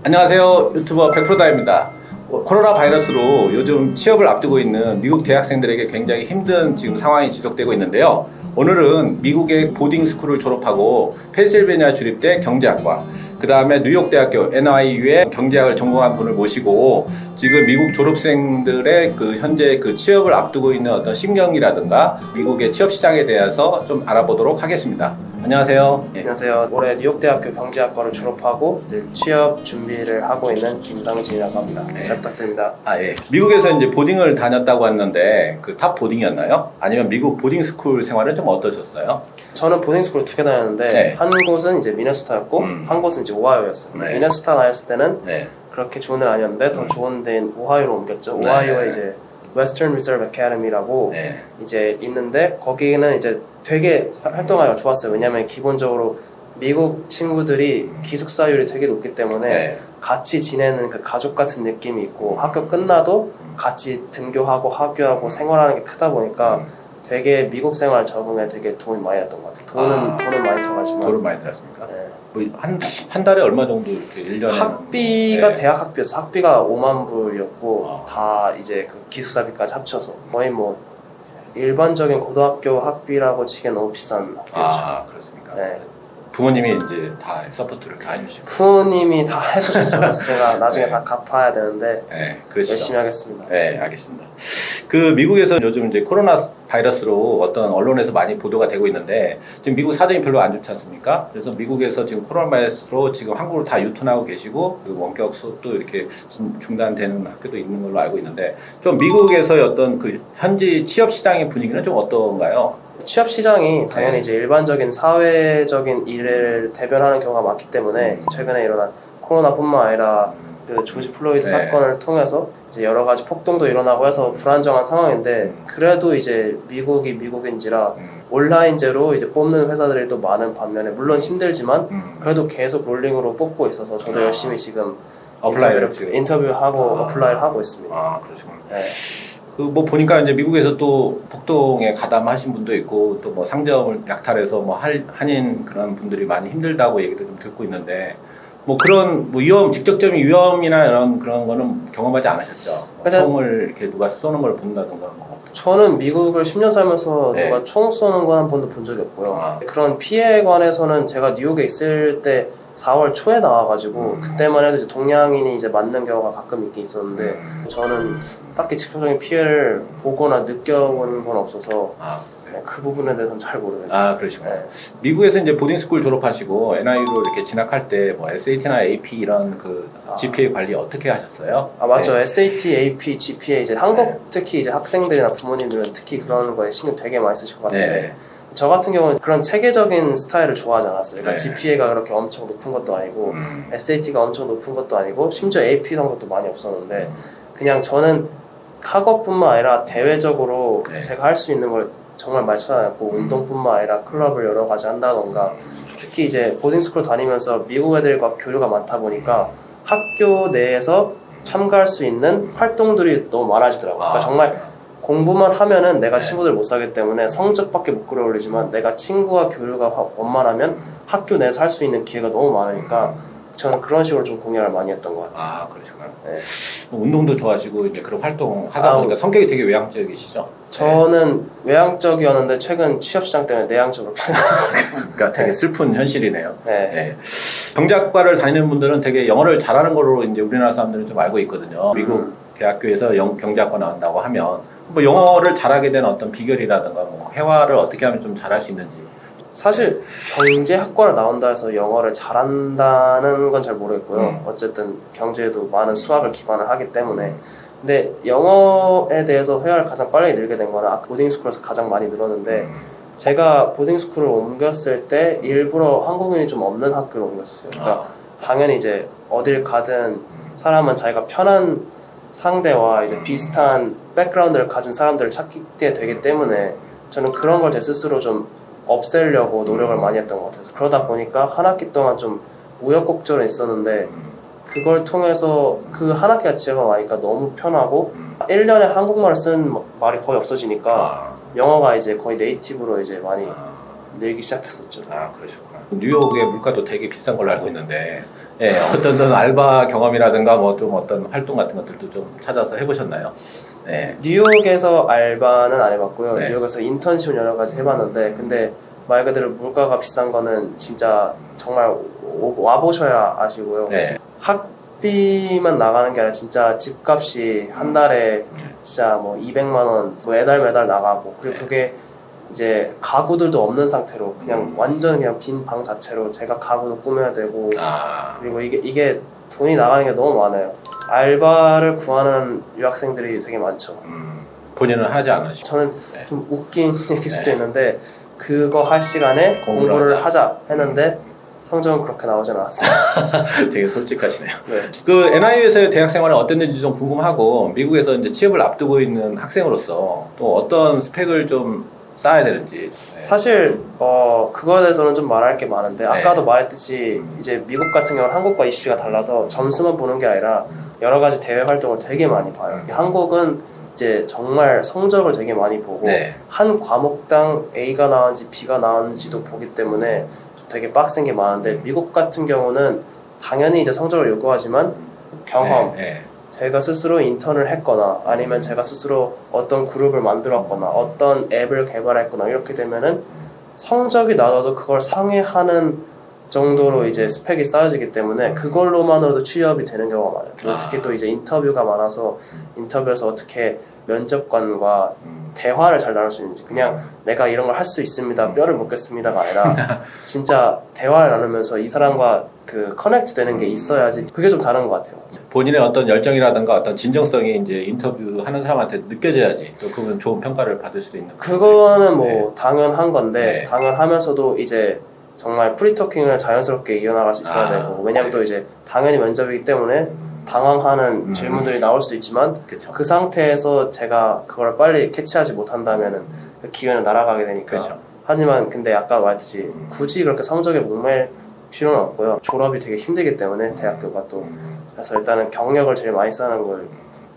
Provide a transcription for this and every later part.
안녕하세요. 유튜버 백프로다입니다. 코로나 바이러스로 요즘 취업을 앞두고 있는 미국 대학생들에게 굉장히 힘든 지금 상황이 지속되고 있는데요. 오늘은 미국의 보딩스쿨을 졸업하고 펜실베니아 주립대 경제학과, 그 다음에 뉴욕대학교 NYU의 경제학을 전공한 분을 모시고 지금 미국 졸업생들의 현재 취업을 앞두고 있는 어떤 심경이라든가 미국의 취업 시장에 대해서 좀 알아보도록 하겠습니다. 안녕하세요. 안녕하세요. 올해 뉴욕대학교 경제학과를 졸업하고 이제 취업 준비를 하고 있는 김상진이라고 합니다. 잘 부탁드립니다. 예. 미국에서 이제 보딩을 다녔다고 했는데 탑 보딩이었나요? 아니면 미국 보딩스쿨 생활은 좀 어떠셨어요? 저는 보딩스쿨을 2개 다녔는데 네. 한 곳은 이제 미네소타였고 한 곳은 이제 오하이오였어요. 네. 미네소타 다녔을 때는 네. 그렇게 좋은 데는 아니었는데 더 좋은 데인 오하이오로 옮겼죠. 네. 오하이오에 이제 Western Reserve Academy라고 네. 이제 있는데 거기는 이제 되게 활동하기가 좋았어요. 왜냐면 기본적으로 미국 친구들이 기숙사율이 되게 높기 때문에 네. 같이 지내는 그 가족 같은 느낌이 있고 학교 끝나도 같이 등교하고 학교하고 생활하는 게 크다 보니까 되게 미국 생활 적응에 되게 도움이 많이 됐던 것 같아요. 돈은 많이 들어가지만. 돈을 많이 들었습니까? 네. 한 달에 얼마 정도 이렇게 1년에? 학비가 네. 대학 학비였어. 학비가 5만 불이었고 다 이제 그 기숙사비까지 합쳐서 거의 뭐 일반적인 고등학교 학비라고 치기엔 너무 비싼 학비였죠. 그렇습니까? 네. 부모님이 이제 다 서포트를 다 해주시고. 부모님이 다 해주셨죠. 그래서 제가 나중에 네. 다 갚아야 되는데 네, 그러시죠. 열심히 하겠습니다. 네, 알겠습니다. 미국에서 요즘 이제 코로나 바이러스로 어떤 언론에서 많이 보도가 되고 있는데 지금 미국 사정이 별로 안 좋지 않습니까? 그래서 미국에서 지금 코로나 바이러스로 지금 한국으로 다 유턴하고 계시고 그리고 원격 수업도 이렇게 중단되는 학교도 있는 걸로 알고 있는데 좀 미국에서의 어떤 현지 취업 시장의 분위기는 좀 어떤가요? 취업 시장이 당연히 네. 이제 일반적인 사회적인 일을 대변하는 경우가 많기 때문에 최근에 일어난 코로나뿐만 아니라 그 조지 플로이드 네. 사건을 통해서 이제 여러 가지 폭동도 일어나고 해서 불안정한 상황인데 그래도 이제 미국이 미국인지라 온라인제로 이제 뽑는 회사들이 또 많은 반면에 물론 힘들지만 그래도 계속 롤링으로 뽑고 있어서 저도 열심히 지금 인터뷰하고 어플라이를 하고 있습니다. 그러시구나. 네. 보니까 이제 미국에서 또 폭동에 가담하신 분도 있고 또 상점을 약탈해서 한인 그런 분들이 많이 힘들다고 얘기를 좀 듣고 있는데 그런 직접적인 위험이나 이런 그런 거는 경험하지 않으셨죠? 총을 이렇게 누가 쏘는 걸 본다든가 저는 미국을 10년 살면서 네. 누가 총 쏘는 건 한 번도 본 적이 없고요. 그런 피해에 관해서는 제가 뉴욕에 있을 때 4월 초에 나와가지고 그때만 해도 이제 동양인이 이제 맞는 경우가 가끔 있긴 있었는데 저는 딱히 직접적인 피해를 보거나 느껴본 건 없어서 그 부분에 대해서는 잘 모르겠네요. 그러시구나. 네. 미국에서 이제 보딩스쿨 졸업하시고 NIU로 이렇게 진학할 때 SAT나 AP 이런 GPA 관리 어떻게 하셨어요? 맞죠. 네. SAT, AP, GPA 이제 한국 네. 특히 이제 학생들이나 부모님들은 특히 그런 거에 신경 되게 많이 쓰실 것 같은데 네. 저 같은 경우는 그런 체계적인 스타일을 좋아하지 않았어요. 그러니까 네. GPA가 그렇게 엄청 높은 것도 아니고 SAT가 엄청 높은 것도 아니고 심지어 AP 이런 것도 많이 없었는데 그냥 저는 학업뿐만 아니라 대외적으로 네. 제가 할 수 있는 걸 정말 많이 찾아냈고 운동뿐만 아니라 클럽을 여러 가지 한다던가 특히 이제 보딩스쿨 다니면서 미국 애들과 교류가 많다 보니까 학교 내에서 참가할 수 있는 활동들이 너무 많아지더라고요. 그러니까 정말 그렇죠. 공부만 하면은 내가 네. 친구들 못 사기 때문에 성적밖에 못 끌어올리지만 내가 친구와 교류가 원만하면 학교 내에서 할 수 있는 기회가 너무 많으니까 저는 그런 식으로 좀 공략을 많이 했던 것 같아요. 그러시구나. 네. 운동도 좋아하시고 이제 그런 활동 하다 보니까 성격이 되게 외향적이시죠? 저는 외향적이었는데 최근 취업 시장 때문에 내향적으로 변했어요. 그러니까 되게 슬픈 현실이네요. 네. 네. 경제학과를 다니는 분들은 되게 영어를 잘하는 걸로 이제 우리나라 사람들은 좀 알고 있거든요. 미국 대학교에서 경제학과 나온다고 하면 영어를 잘하게 된 어떤 비결이라든가 회화를 어떻게 하면 좀 잘할 수 있는지. 사실 경제학과를 나온다 해서 영어를 잘한다는 건 잘 모르겠고요. 어쨌든 경제에도 많은 수학을 기반을 하기 때문에 근데 영어에 대해서 회화를 가장 빨리 늘게 된 거는 보딩스쿨에서 가장 많이 늘었는데 제가 보딩스쿨을 옮겼을 때 일부러 한국인이 좀 없는 학교를 옮겼었어요. 그러니까 당연히 이제 어딜 가든 사람은 자기가 편한 상대와 이제 비슷한 백그라운드를 가진 사람들을 찾게 되기 때문에 저는 그런 걸 제 스스로 좀 없애려고 노력을 많이 했던 것 같아요. 그러다 보니까 한 학기 동안 좀 우여곡절은 있었는데 그걸 통해서 그 한 학기가 지나고 나니까 너무 편하고 1년에 한국말을 쓰는 말이 거의 없어지니까 영어가 이제 거의 네이티브로 이제 많이 늘기 시작했었죠. 그러셨구나. 뉴욕의 물가도 되게 비싼 걸로 알고 있는데 예, 어떤 알바 경험이라든가 뭐 좀 어떤 활동 같은 것들도 좀 찾아서 해보셨나요? 네. 뉴욕에서 알바는 안 해봤고요. 네. 뉴욕에서 인턴십을 여러 가지 해봤는데 근데 말 그대로 물가가 비싼 거는 진짜 정말 와보셔야 아시고요. 네. 학비만 나가는 게 아니라 진짜 집값이 한 달에 진짜 뭐 200만 원 매달 나가고 그리고 네. 그게 이제 가구들도 없는 상태로 그냥 완전 그냥 빈 방 자체로 제가 가구도 꾸며야 되고 그리고 이게 돈이 나가는 게 너무 많아요. 알바를 구하는 유학생들이 되게 많죠. 본인은 하지 않으시고 저는 네. 좀 웃긴 얘기일 수도 네. 있는데 그거 할 시간에 공부를 하자 했는데 성적은 그렇게 나오진 않았어요. 되게 솔직하시네요. 네. 그 NIU에서의 대학 생활은 어땠는지 좀 궁금하고 미국에서 이제 취업을 앞두고 있는 학생으로서 또 어떤 스펙을 좀 쌓아야 되는지. 네. 사실 그거에 대해서는 좀 말할 게 많은데 아까도 말했듯이 이제 미국 같은 경우는 한국과 이슈가 달라서 점수만 보는 게 아니라 여러 가지 대외 활동을 되게 많이 봐요. 한국은 이제 정말 성적을 되게 많이 보고 네. 한 과목당 A가 나왔는지 B가 나왔는지도 보기 때문에 되게 빡센 게 많은데 미국 같은 경우는 당연히 이제 성적을 요구하지만 경험, 네. 제가 스스로 인턴을 했거나 아니면 제가 스스로 어떤 그룹을 만들었거나 어떤 앱을 개발했거나 이렇게 되면은 성적이 낮아도 그걸 상회하는 정도로 이제 스펙이 쌓여지기 때문에 그걸로만으로도 취업이 되는 경우가 많아요. 그리고 특히 또 이제 인터뷰가 많아서 인터뷰에서 어떻게 면접관과 대화를 잘 나눌 수 있는지 그냥 내가 이런 걸 할 수 있습니다 뼈를 묻겠습니다가 아니라 진짜 대화를 나누면서 이 사람과 그 커넥트 되는 게 있어야지 그게 좀 다른 것 같아요. 본인의 어떤 열정이라든가 어떤 진정성이 이제 인터뷰하는 사람한테 느껴져야지 또 그분 좋은 평가를 받을 수도 있는 그거는 뭐 네. 당연한 건데 네. 당연하면서도 이제 정말 프리토킹을 자연스럽게 이어나갈 수 있어야 되고 왜냐면 또 이제 당연히 면접이기 때문에 당황하는 질문들이 나올 수도 있지만 그쵸. 그 상태에서 제가 그걸 빨리 캐치하지 못한다면은 그 기회는 날아가게 되니까 그쵸. 하지만 근데 아까 말했듯이 굳이 그렇게 성적에 목매일 필요는 없고요. 졸업이 되게 힘들기 때문에 대학교가 또 그래서 일단은 경력을 제일 많이 쌓는 걸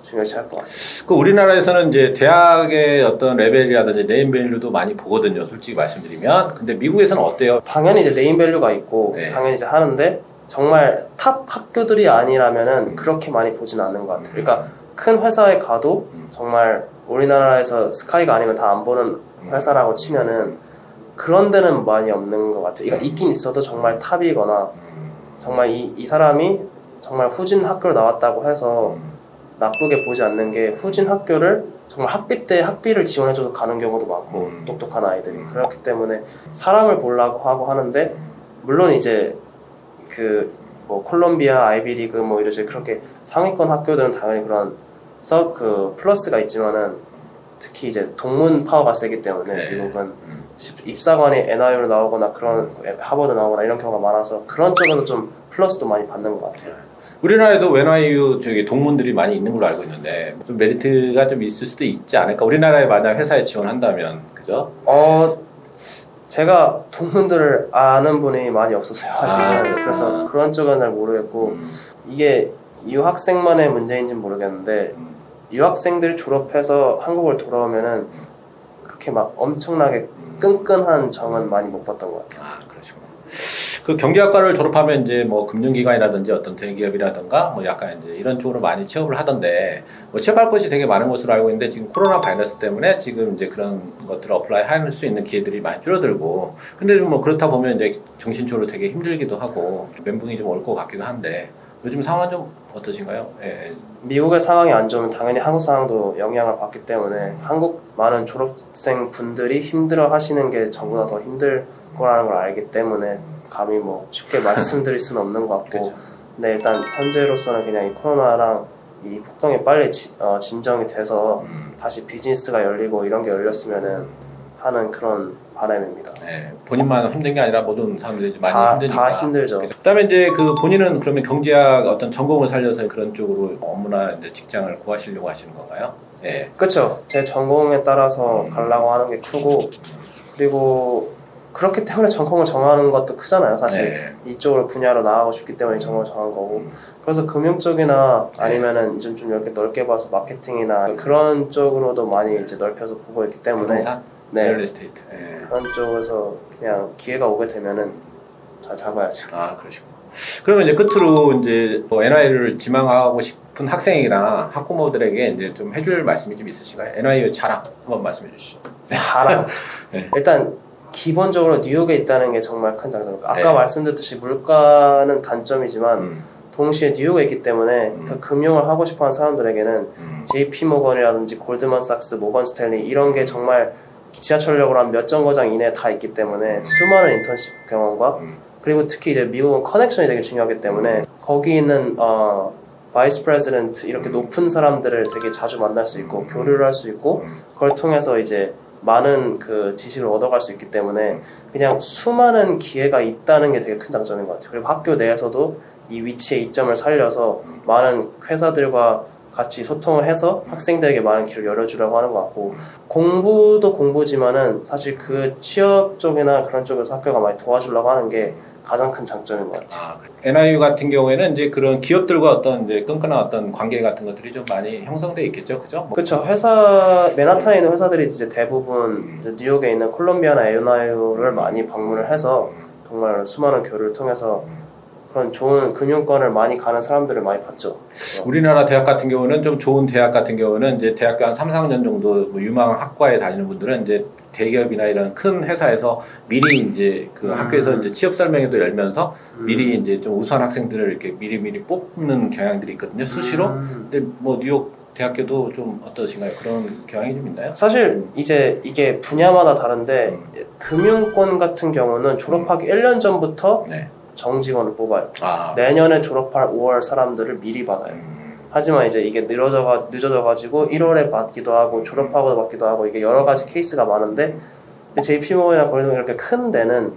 중요시 할 것 같습니다. 그 우리나라에서는 이제 대학의 어떤 레벨이라든지 네임밸류도 많이 보거든요. 솔직히 말씀드리면. 근데 미국에서는 어때요? 당연히 이제 네임밸류가 있고 네. 당연히 이제 하는데 정말 탑 학교들이 아니라면은 그렇게 많이 보진 않는 것 같아요. 그러니까 큰 회사에 가도 정말 우리나라에서 스카이가 아니면 다 안 보는 회사라고 치면은 그런 데는 많이 없는 것 같아요. 그러니까 있긴 있어도 정말 탑이거나 정말 이 사람이 정말 후진 학교를 나왔다고 해서 나쁘게 보지 않는 게 후진 학교를 정말 학비 때 학비를 지원해줘서 가는 경우도 많고 똑똑한 아이들이 그렇기 때문에 사람을 보려고 하고 하는데 물론 이제 그 뭐 콜롬비아, 아이비리그 뭐 이러지 그렇게 상위권 학교들은 당연히 그런 그 플러스가 있지만은 특히 이제 동문 파워가 세기 때문에 네. 미국은 입사관이 NIU로 나오거나 그런 하버드 나오거나 이런 경우가 많아서 그런 쪽에서 좀 플러스도 많이 받는 것 같아요. 우리나라에도 NIU 저기 동문들이 많이 있는 걸로 알고 있는데 좀 메리트가 좀 있을 수도 있지 않을까? 우리나라에 만약 회사에 지원한다면 그죠? 제가 동문들을 아는 분이 많이 없었어요 아직은. 그래서 그런 쪽은 잘 모르겠고 이게 유학생만의 문제인지는 모르겠는데 유학생들이 졸업해서 한국을 돌아오면은 그렇게 막 엄청나게 끈끈한 정은 많이 못 봤던 것 같아요. 그러시구나. 그 경제학과를 졸업하면 이제 뭐 금융기관이라든지 어떤 대기업이라든가 뭐 약간 이제 이런 쪽으로 많이 취업을 하던데 뭐 취업할 곳이 되게 많은 것으로 알고 있는데 지금 코로나 바이러스 때문에 지금 이제 그런 것들을 어플라이 할 수 있는 기회들이 많이 줄어들고 근데 뭐 그렇다 보면 이제 정신적으로 되게 힘들기도 하고 좀 멘붕이 좀 올 것 같기도 한데 요즘 상황은 좀 어떠신가요? 예. 미국의 상황이 안 좋으면 당연히 한국 상황도 영향을 받기 때문에 한국 많은 졸업생 분들이 힘들어 하시는 게 저보다 더 힘들 거라는 걸 알기 때문에 감히 뭐 쉽게 말씀드릴 수는 없는 것 같고 그렇죠. 근데 일단 현재로서는 그냥 이 코로나랑 이 폭동이 빨리 진정이 돼서 다시 비즈니스가 열리고 이런 게 열렸으면은 하는 그런 바람입니다. 네, 본인만 힘든 게 아니라 모든 사람들이 많이 힘드니까. 다 힘들죠. 그다음에 이제 그 본인은 그러면 경제학 어떤 전공을 살려서 그런 쪽으로 업무나 이제 직장을 구하시려고 하시는 건가요? 네. 그렇죠. 제 전공에 따라서 가려고 하는 게 크고 그리고 그렇기 때문에 전공을 정하는 것도 크잖아요. 사실 네. 이쪽으로 분야로 나가고 싶기 때문에 전공을 정한 거고 그래서 금융 쪽이나 아니면은 좀 이렇게 넓게 봐서 마케팅이나 그런 쪽으로도 많이 이제 넓혀서 보고 있기 때문에 부동산, 네. 리얼 에스테이트. 네. 그런 쪽에서 그냥 기회가 오게 되면은 잘 잡아야죠. 아, 그러시구나. 그러면 이제 끝으로 이제 뭐 NIU를 지망하고 싶은 학생이나 학부모들에게 이제 좀 해줄 말씀이 좀 있으신가요? NIU의 자랑 한번 말씀해 주시죠. 자랑. 네. 일단 기본적으로 뉴욕에 있다는 게 정말 큰 장점입니다. 아까 네. 말씀드렸듯이 물가는 단점이지만 동시에 뉴욕에 있기 때문에 그 금융을 하고 싶어하는 사람들에게는 JP 모건이라든지 골드만삭스, 모건 스탠리 이런 게 정말 지하철역으로 한 몇 정거장 이내에 다 있기 때문에 수많은 인턴십 경험과 그리고 특히 이제 미국은 커넥션이 되게 중요하기 때문에 거기 있는 바이스 프레지던트 이렇게 높은 사람들을 되게 자주 만날 수 있고 교류를 할 수 있고 그걸 통해서 이제 많은 그 지식을 얻어갈 수 있기 때문에 그냥 수많은 기회가 있다는 게 되게 큰 장점인 것 같아요. 그리고 학교 내에서도 이 위치의 이점을 살려서 많은 회사들과 같이 소통을 해서 학생들에게 많은 길을 열어주려고 하는 것 같고 공부도 공부지만은 사실 그 취업 쪽이나 그런 쪽에서 학교가 많이 도와주려고 하는 게 가장 큰 장점인 것 같아요. NIU 같은 경우에는 이제 그런 기업들과 어떤 이제 끈끈한 어떤 관계 같은 것들이 좀 많이 형성돼 있겠죠, 그죠? 그렇죠. 회사 맨하탄에 있는 회사들이 이제 대부분 이제 뉴욕에 있는 콜롬비아나 NIU를 많이 방문을 해서 정말 수많은 교류를 통해서 그런 좋은 금융권을 많이 가는 사람들을 많이 봤죠. 우리나라 대학 같은 경우는 좀 좋은 대학 같은 경우는 이제 대학교 한 3, 4년 정도 뭐 유망한 학과에 다니는 분들은 이제 대기업이나 이런 큰 회사에서 미리 이제 그 학교에서 이제 취업 설명회도 열면서 미리 이제 좀 우수한 학생들을 이렇게 미리 뽑는 경향들이 있거든요. 수시로. 근데 뭐 뉴욕 대학교도 좀 어떠신가요? 그런 경향이 좀 있나요? 사실 이제 이게 분야마다 다른데 금융권 같은 경우는 졸업하기 1년 전부터 네. 정직원을 뽑아요. 내년에 졸업할 5월 사람들을 미리 받아요. 하지만 이제 이게 늦어져가지고 1월에 받기도 하고 졸업하고도 받기도 하고 이게 여러 가지 케이스가 많은데 JP모건이나 골드만 이렇게 큰 데는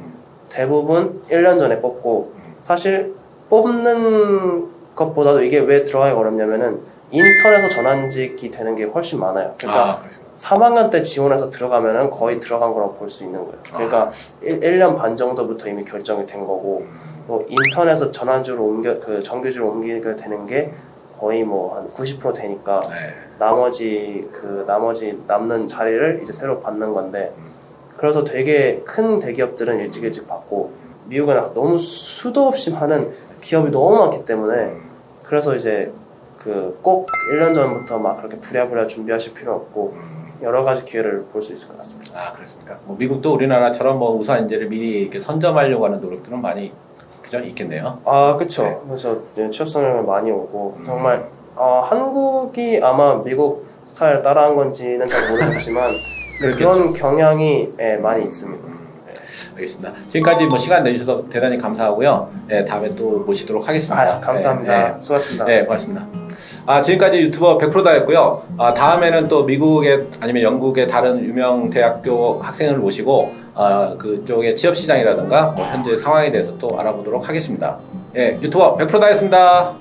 대부분 1년 전에 뽑고 사실 뽑는 것보다도 이게 왜 들어가기 어렵냐면은 인턴에서 전환직이 되는 게 훨씬 많아요. 그러니까 3학년 때 지원해서 들어가면은 거의 들어간 거라고 볼 수 있는 거예요. 그러니까 1년 반 정도부터 이미 결정이 된 거고 뭐 인턴에서 전환주로 정규직으로 옮기게 되는 게 거의 뭐 한 90% 되니까 나머지 남는 자리를 이제 새로 받는 건데 그래서 되게 큰 대기업들은 일찍 받고 미국은 너무 수도 없이 많은 기업이 너무 많기 때문에 그래서 이제 그 꼭 1년 전부터 막 그렇게 부랴부랴 준비하실 필요 없고 여러 가지 기회를 볼 수 있을 것 같습니다. 그렇습니까? 뭐 미국도 우리나라처럼 뭐 우수한 인재를 미리 이렇게 선점하려고 하는 노력들은 많이 그죠? 있겠네요. 그렇죠. 네. 그래서 취업 선정이 많이 오고 정말 한국이 아마 미국 스타일을 따라한 건지는 잘 모르겠지만 그런 경향이 많이 있습니다. 알겠습니다. 지금까지 뭐 시간 내주셔서 대단히 감사하고요. 다음에 또 모시도록 하겠습니다. 감사합니다. 수고하셨습니다. 네, 고맙습니다. 지금까지 유튜버 100%다였고요. 다음에는 또 미국의 아니면 영국의 다른 유명 대학교 학생을 모시고 그쪽의 취업 시장이라든가 뭐 현재 상황에 대해서 또 알아보도록 하겠습니다. 유튜버 100%다였습니다.